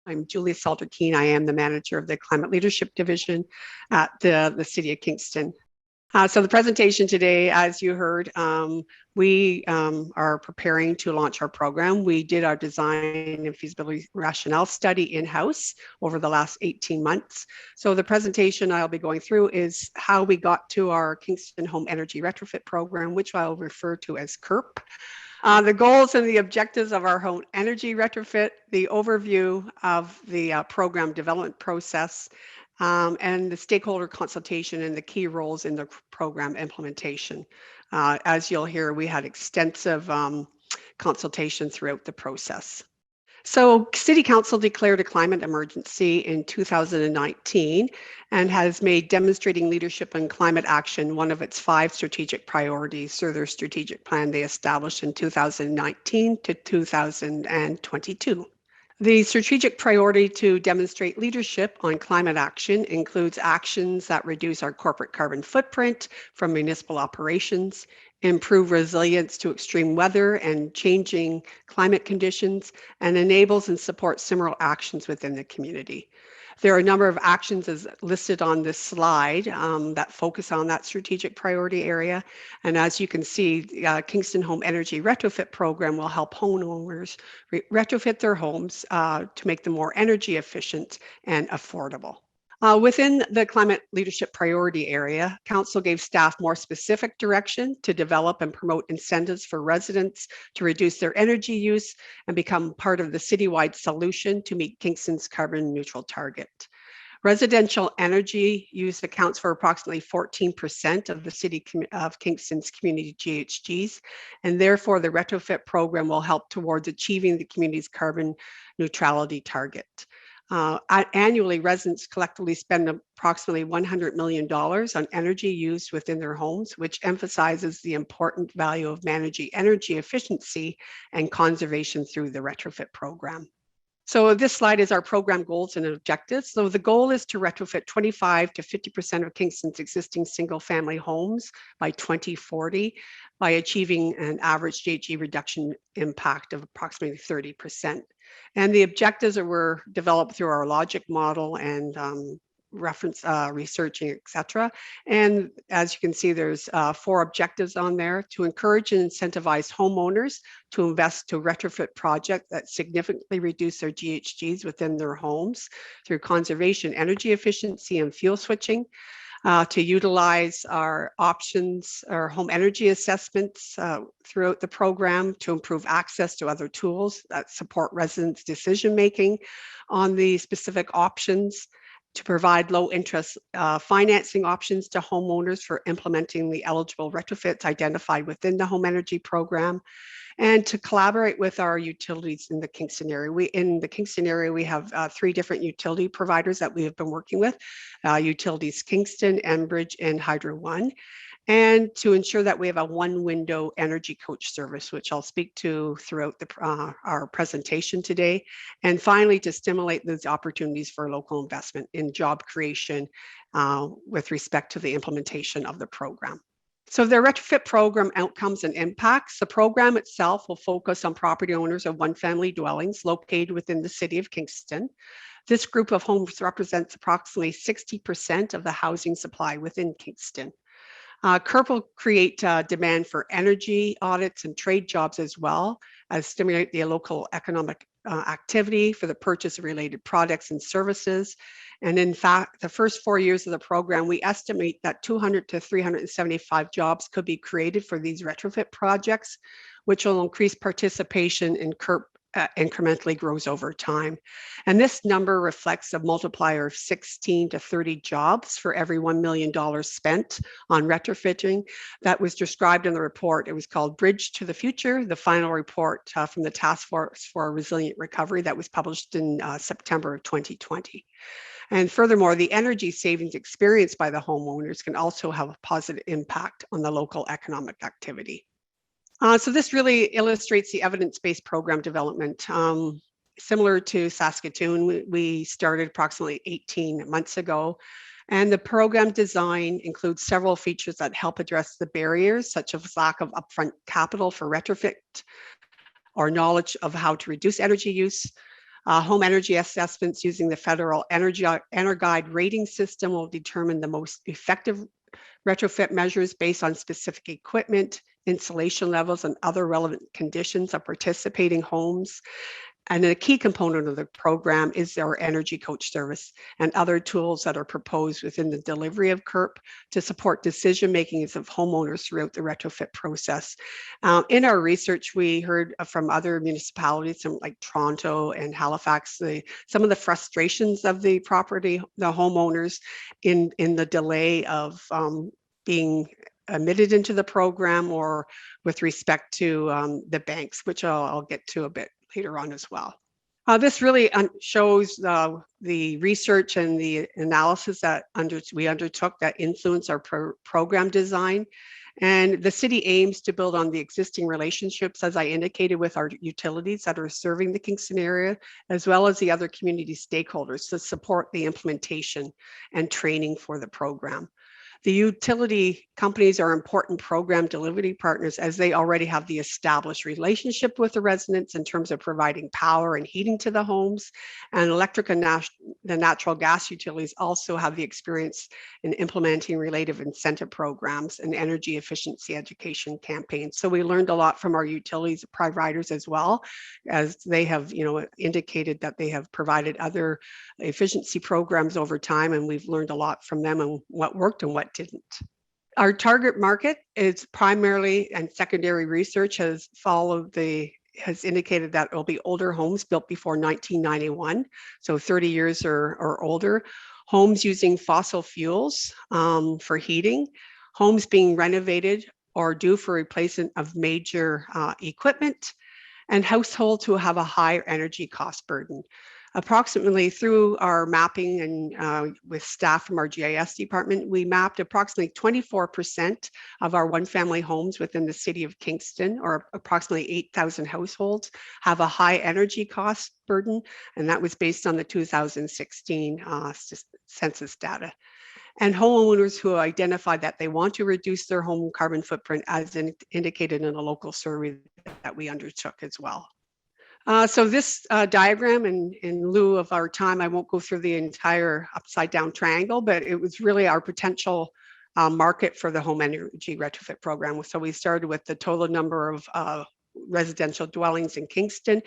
I'm Julia Salter-Keene. I am the manager of the Climate Leadership Division at the City of Kingston. So the presentation today, as you heard, we are preparing to launch our program. We did our design and feasibility rationale study in-house over the last 18 months. So the presentation I'll be going through is how we got to our Kingston Home Energy Retrofit program, which I'll refer to as KERP. The goals and the objectives of our home energy retrofit, the overview of the program development process, and the stakeholder consultation and the key roles in the program implementation. As you'll hear, we had extensive consultation throughout the process. So City Council declared a climate emergency in 2019 and has made demonstrating leadership in climate action one of its 5 strategic priorities through their strategic plan they established in 2019 to 2022. The strategic priority to demonstrate leadership on climate action includes actions that reduce our corporate carbon footprint from municipal operations, improve resilience to extreme weather and changing climate conditions, and enables and supports similar actions within the community. There are a number of actions as listed on this slide that focus on that strategic priority area. And as you can see, Kingston Home Energy Retrofit Program will help homeowners retrofit their homes to make them more energy efficient and affordable. Within the climate leadership priority area, Council gave staff more specific direction to develop and promote incentives for residents to reduce their energy use and become part of the citywide solution to meet Kingston's carbon neutral target. Residential energy use accounts for approximately 14% of the City of Kingston's community GHGs, and therefore the retrofit program will help towards achieving the community's carbon neutrality target. Annually, residents collectively spend approximately $100 million on energy used within their homes, which emphasizes the important value of managing energy efficiency and conservation through the retrofit program. So this slide is our program goals and objectives. So the goal is to retrofit 25 to 50% of Kingston's existing single-family homes by 2040 by achieving an average GHG reduction impact of approximately 30%. And the objectives were developed through our logic model and reference researching, etc. And as you can see, there's 4 objectives on there: to encourage and incentivize homeowners to invest to retrofit projects that significantly reduce their GHGs within their homes through conservation, energy efficiency, and fuel switching. To utilize our options, our home energy assessments throughout the program to improve access to other tools that support residents' decision-making on the specific options, to provide low-interest financing options to homeowners for implementing the eligible retrofits identified within the home energy program, and to collaborate with our utilities in the Kingston area. In the Kingston area, we have 3 different utility providers that we have been working with, Utilities Kingston, Enbridge, and Hydro One, and to ensure that we have a one-window energy coach service, which I'll speak to throughout our presentation today. And finally, to stimulate those opportunities for local investment in job creation with respect to the implementation of the program. So the retrofit program outcomes and impacts. The program itself will focus on property owners of one-family dwellings located within the City of Kingston. This group of homes represents approximately 60% of the housing supply within Kingston. KERP will create demand for energy audits and trade jobs as well as stimulate the local economic activity for the purchase of related products and services. And in fact, the first 4 years of the program, we estimate that 200 to 375 jobs could be created for these retrofit projects, which will increase participation in KERP incrementally grows over time. And this number reflects a multiplier of 16 to 30 jobs for every $1 million spent on retrofitting. That was described in the report. It was called Bridge to the Future, the final report from the Task Force for Resilient Recovery that was published in September of 2020. And furthermore, the energy savings experienced by the homeowners can also have a positive impact on the local economic activity. So this really illustrates the evidence-based program development. Similar to Saskatoon, we started approximately 18 months ago, and the program design includes several features that help address the barriers, such as lack of upfront capital for retrofit or knowledge of how to reduce energy use, Home energy assessments using the federal Energuide rating system will determine the most effective retrofit measures based on specific equipment, insulation levels, and other relevant conditions of participating homes. And a key component of the program is our energy coach service and other tools that are proposed within the delivery of CURP to support decision-making of homeowners throughout the retrofit process. In our research, we heard from other municipalities, some like Toronto and Halifax, some of the frustrations of the homeowners in the delay of being admitted into the program, or with respect to the banks, which I'll get to a bit later on as well. This really shows the research and the analysis that we undertook that influenced our program design. And the city aims to build on the existing relationships, as I indicated, with our utilities that are serving the Kingston area, as well as the other community stakeholders to support the implementation and training for the program. The utility companies are important program delivery partners, as they already have the established relationship with the residents in terms of providing power and heating to the homes. And electric and the natural gas utilities also have the experience in implementing related incentive programs and energy efficiency education campaigns. So we learned a lot from our utilities providers as well, as they have, indicated that they have provided other efficiency programs over time, and we've learned a lot from them and what worked and what didn't. Our target market is primarily, and secondary research has indicated that it will be older homes built before 1991, so 30 years or older, homes using fossil fuels for heating, homes being renovated or due for replacement of major equipment, and households who have a higher energy cost burden. Approximately, through our mapping and with staff from our GIS department, we mapped approximately 24% of our one-family homes within the city of Kingston, or approximately 8,000 households, have a high energy cost burden, and that was based on the 2016 census data. And homeowners who identified that they want to reduce their home carbon footprint, as indicated in a local survey that we undertook as well. So this diagram, in lieu of our time, I won't go through the entire upside down triangle, but it was really our potential market for the home energy retrofit program. So we started with the total number of residential dwellings in Kingston,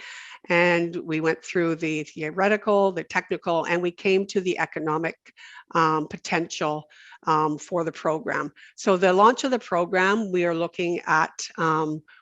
and we went through the theoretical, the technical, and we came to the economic potential for the program. So the launch of the program, we are looking at,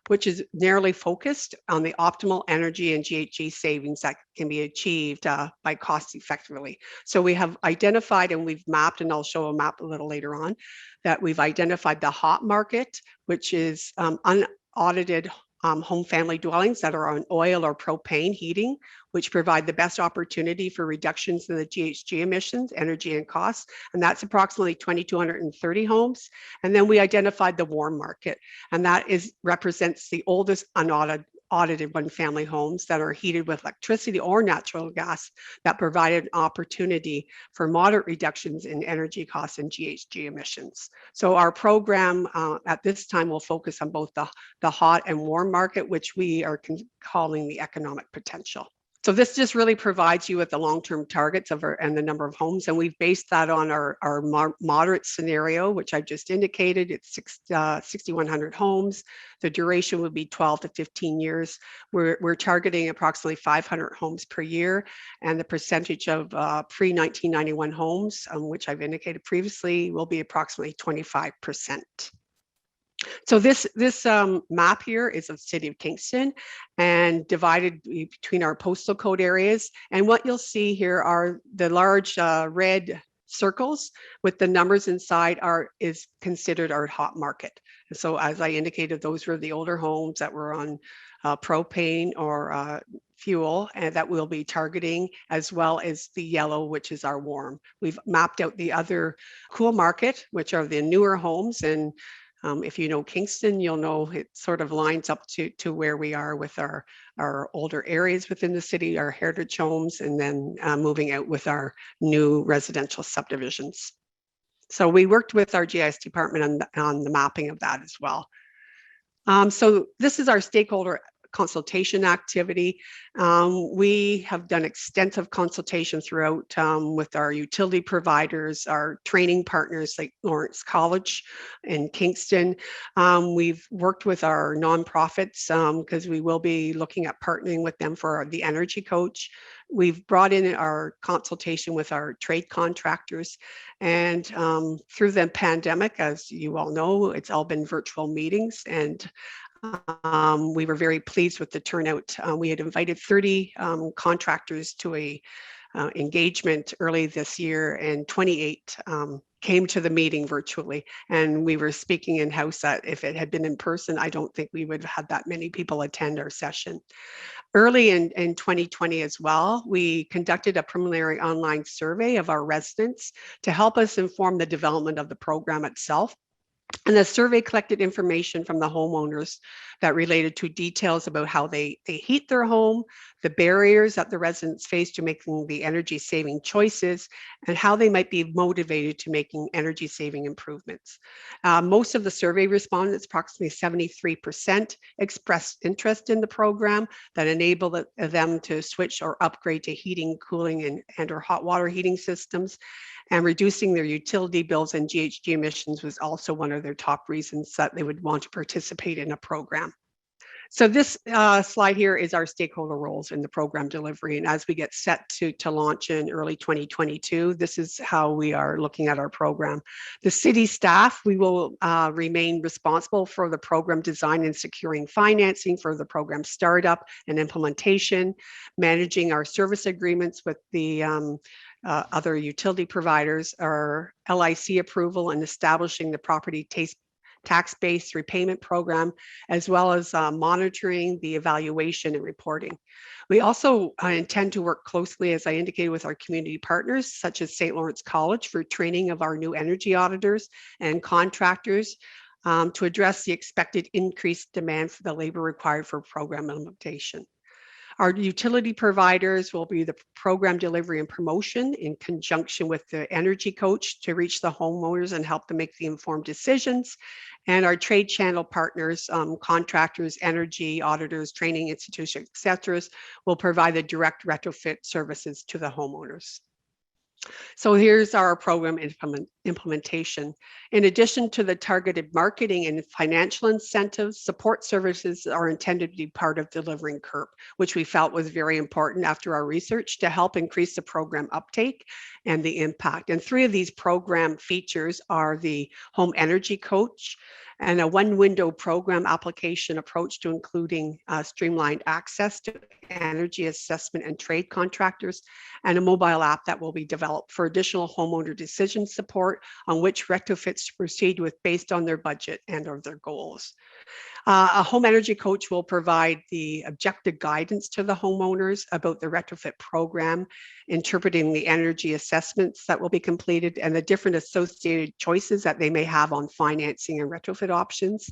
which is narrowly focused on the optimal energy and GHG savings that can be achieved by cost effectively. So we have identified, and we've mapped, and I'll show a map a little later on, that we've identified the hot market, which is unaudited home family dwellings that are on oil or propane heating, which provide the best opportunity for reductions in the GHG emissions, energy, and costs. And that's approximately 2,230 homes. And then we identified the warm market, and that represents the oldest unaudited one-family homes that are heated with electricity or natural gas that provide an opportunity for moderate reductions in energy costs and GHG emissions. So our program at this time will focus on both the hot and warm market, which we are calling the economic potential. So this just really provides you with the long-term targets and the number of homes, and we've based that on our moderate scenario, which I just indicated. It's 6,100 homes. The duration would be 12 to 15 years. We're targeting approximately 500 homes per year, and the percentage of pre-1991 homes, which I've indicated previously, will be approximately 25%. So this map here is of the city of Kingston and divided between our postal code areas. And what you'll see here are the large red circles with the numbers inside is considered our hot market. And so as I indicated, those were the older homes that were on propane or fuel, and that we'll be targeting, as well as the yellow, which is our warm. We've mapped out the other cool market, which are the newer homes, and if you know Kingston, you'll know it sort of lines up to where we are with our older areas within the city, our heritage homes, and then moving out with our new residential subdivisions. So we worked with our GIS department on the mapping of that as well. So this is our stakeholder consultation activity. We have done extensive consultation throughout with our utility providers, our training partners like Lawrence College in Kingston. We've worked with our nonprofits because we will be looking at partnering with them for the energy coach. We've brought in our consultation with our trade contractors, and through the pandemic, as you all know, it's all been virtual meetings, and we were very pleased with the turnout. We had invited 30 contractors to a engagement early this year, and 28 came to the meeting virtually. And we were speaking in-house that if it had been in person, I don't think we would have had that many people attend our session. Early in 2020 as well, we conducted a preliminary online survey of our residents to help us inform the development of the program itself. And the survey collected information from the homeowners that related to details about how they heat their home, the barriers that the residents face to making the energy saving choices, and how they might be motivated to making energy saving improvements. Most of the survey respondents, approximately 73%, expressed interest in the program that enabled them to switch or upgrade to heating, cooling, and or hot water heating systems. And reducing their utility bills and GHG emissions was also one of their top reasons that they would want to participate in a program. So this slide here is our stakeholder roles in the program delivery. And as we get set to launch in early 2022, this is how we are looking at our program. The city staff, we will remain responsible for the program design and securing financing for the program startup and implementation, managing our service agreements with the other utility providers, our LIC approval, and establishing the property tax-based repayment program, as well as monitoring the evaluation and reporting. We also intend to work closely, as I indicated, with our community partners, such as St. Lawrence College, for training of our new energy auditors and contractors to address the expected increased demand for the labor required for program implementation. Our utility providers will be the program delivery and promotion in conjunction with the energy coach to reach the homeowners and help them make the informed decisions. And our trade channel partners, contractors, energy auditors, training institutions, et cetera, will provide the direct retrofit services to the homeowners. So here's our program implementation. In addition to the targeted marketing and financial incentives, support services are intended to be part of delivering CURP, which we felt was very important after our research to help increase the program uptake and the impact. And 3 of these program features are the home energy coach and a one-window program application approach to including streamlined access to energy assessment and trade contractors, and a mobile app that will be developed for additional homeowner decision support on which retrofits to proceed with based on their budget and or their goals. A home energy coach will provide the objective guidance to the homeowners about the retrofit program, interpreting the energy assessments that will be completed and the different associated choices that they may have on financing and retrofit options.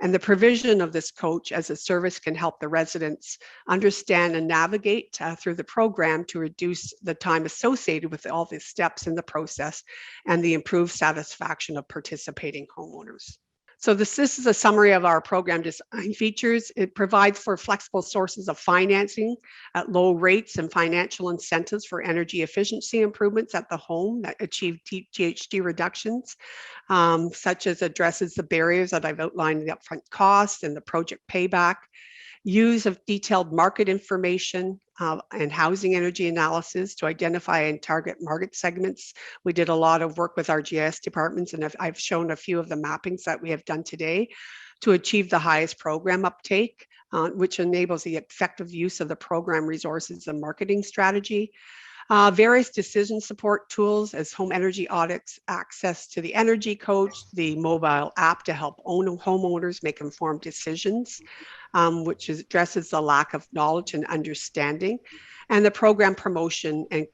And the provision of this coach as a service can help the residents understand and navigate through the program to reduce the time associated with all the steps in the process and the improved satisfaction of participating homeowners. So this is a summary of our program design features. It provides for flexible sources of financing at low rates and financial incentives for energy efficiency improvements at the home that achieve GHG reductions, such as addresses the barriers that I've outlined, the upfront costs and the project payback. Use of detailed market information and housing energy analysis to identify and target market segments. We did a lot of work with our GIS departments, and I've shown a few of the mappings that we have done today to achieve the highest program uptake, which enables the effective use of the program resources and marketing strategy. Various decision support tools as home energy audits, access to the energy coach, the mobile app to help homeowners make informed decisions, which addresses the lack of knowledge and understanding, and the program promotion and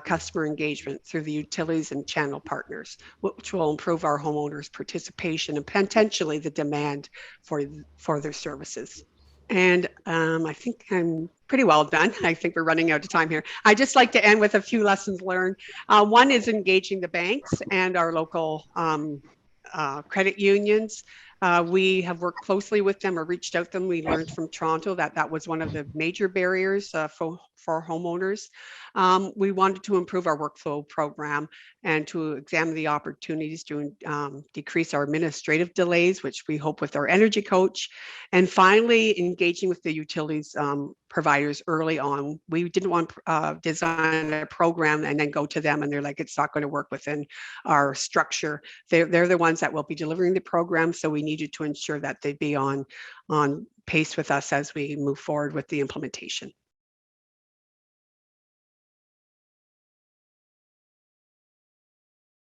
customer engagement through the utilities and channel partners, which will improve our homeowners' participation and potentially the demand for their services. And I think I'm pretty well done. I think we're running out of time here. I just like to end with a few lessons learned. One is engaging the banks and our local credit unions We have worked closely with them or reached out to them. We learned from Toronto that that was one of the major barriers for homeowners. We wanted to improve our workflow program and to examine the opportunities to decrease our administrative delays, which we hope with our energy coach. And finally, engaging with the utilities providers early on. We didn't want to design a program and then go to them and they're like, it's not going to work within our structure. They're the ones that will be delivering the program. So we needed to ensure that they'd be on pace with us as we move forward with the implementation.